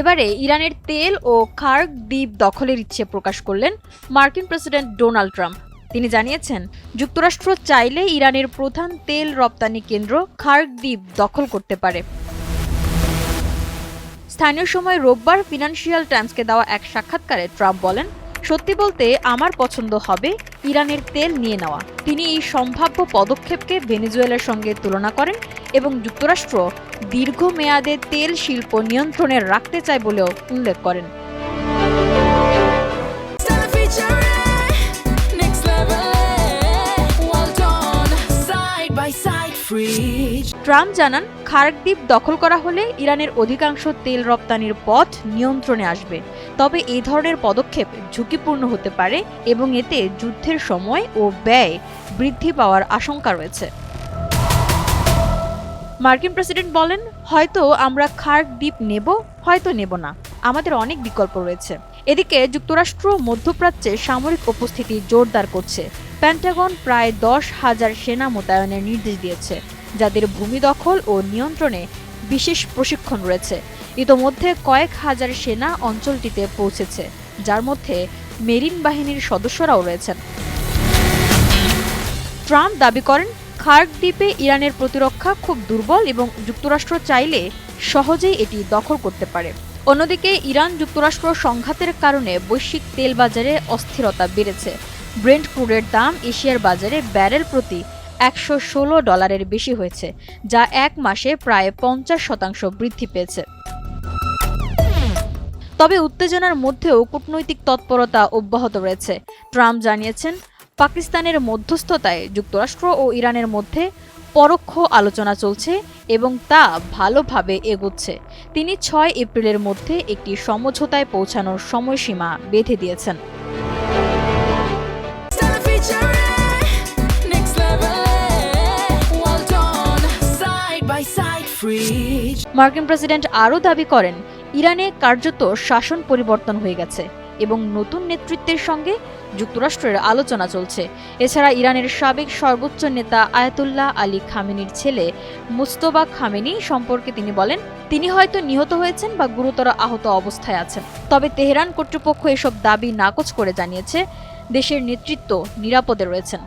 এবারে ইরানের তেল ও খার্ক দ্বীপ দখলের ইচ্ছে প্রকাশ করলেন মার্কিন প্রেসিডেন্ট ডোনাল্ড ট্রাম্প। তিনি জানিয়েছেন, যুক্তরাষ্ট্র চাইলে ইরানের প্রধান তেল রপ্তানি কেন্দ্র খার্ক দ্বীপ দখল করতে পারে। স্থানীয় সময় রোববার ফিনান্সিয়াল টাইমসকে দেওয়া এক সাক্ষাৎকারে ট্রাম্প বলেন, সত্যি বলতে আমার পছন্দ হবে ইরানের তেল নিয়ে নেওয়া। তিনি এই সম্ভাব্য পদক্ষেপকে ভেনেজুয়েলার সঙ্গে তুলনা করেন এবং যুক্তরাষ্ট্র দীর্ঘমেয়াদে তেল শিল্প নিয়ন্ত্রণে রাখতে চায় বলেও উল্লেখ করেন। ট্রাম্প জানান, খার্ক দ্বীপ দখল করা হলে ইরানের অধিকাংশ তেল রপ্তানির পথ নিয়ন্ত্রণে আসবে। তবে এই ধরনের পদক্ষেপ ঝুঁকিপূর্ণ হতে পারে এবং এতে যুদ্ধের সময় ও ব্যয় বৃদ্ধি পাওয়ার আশঙ্কা রয়েছে। মার্কিন প্রেসিডেন্ট বলেন, হয়তো আমরা খার্ক দ্বীপ নেব, হয়তো নেব না। আমাদের অনেক বিকল্প রয়েছে। এদিকে যুক্তরাষ্ট্র মধ্যপ্রাচ্যে সামরিক উপস্থিতি জোরদার করছে। পেন্টাগন প্রায় 10,000 সেনা মোতায়েনের নির্দেশ দিয়েছে, যাদের ভূমি দখল ও নিয়ন্ত্রণে বিশেষ প্রশিক্ষণ রয়েছে। ইতোমধ্যে কয়েক হাজার সেনা অঞ্চলটিতে পৌঁছেছে, যার মধ্যে মেরিন বাহিনীর সদস্যরাও রয়েছেন। ট্রাম্প দাবি করেন, খার্ক দ্বীপে ইরানের প্রতিরক্ষা খুব দুর্বল এবং যুক্তরাষ্ট্র চাইলে সহজেই এটি দখল করতে পারে। অন্যদিকে ইরান যুক্তরাষ্ট্র সংঘাতের কারণে বৈশ্বিক তেল বাজারে অস্থিরতা বেড়েছে। ব্রেন্ট ক্রুডের দাম এশিয়ার বাজারে ব্যারেল প্রতি $116 বেশি হয়েছে, যা এক মাসে প্রায় 50% বৃদ্ধি পেয়েছে। তবে উত্তেজনার মধ্যেও কূটনৈতিক তৎপরতা অব্যাহত রয়েছে। ট্রাম্প জানিয়েছেন, পাকিস্তানের মধ্যস্থতায় যুক্তরাষ্ট্র ও ইরানের মধ্যে পরোক্ষ আলোচনা চলছে এবং তা ভালোভাবে এগোচ্ছে। তিনি 6 এপ্রিলের মধ্যে একটি সমঝোতায় পৌঁছানোর সময়সীমা বেঁধে দিয়েছেন। মার্কিন প্রেসিডেন্ট আরও দাবি করেন, ইরানে কার্যত শাসন পরিবর্তন হয়ে গেছে এবং নতুন নেতৃত্বের সঙ্গে যুক্তরাষ্ট্রের আলোচনা চলছে। এছাড়া ইরানের সাবেক সর্বোচ্চ নেতা আয়াতুল্লাহ আলী খামেনির ছেলে মুজতবা খামেনি সম্পর্কে তিনি বলেন, তিনি হয়তো নিহত হয়েছেন বা গুরুতর আহত অবস্থায় আছেন। তবে তেহরান কর্তৃপক্ষ এসব দাবি নাকচ করে জানিয়েছে, দেশের নেতৃত্ব নিরাপদে রয়েছেন।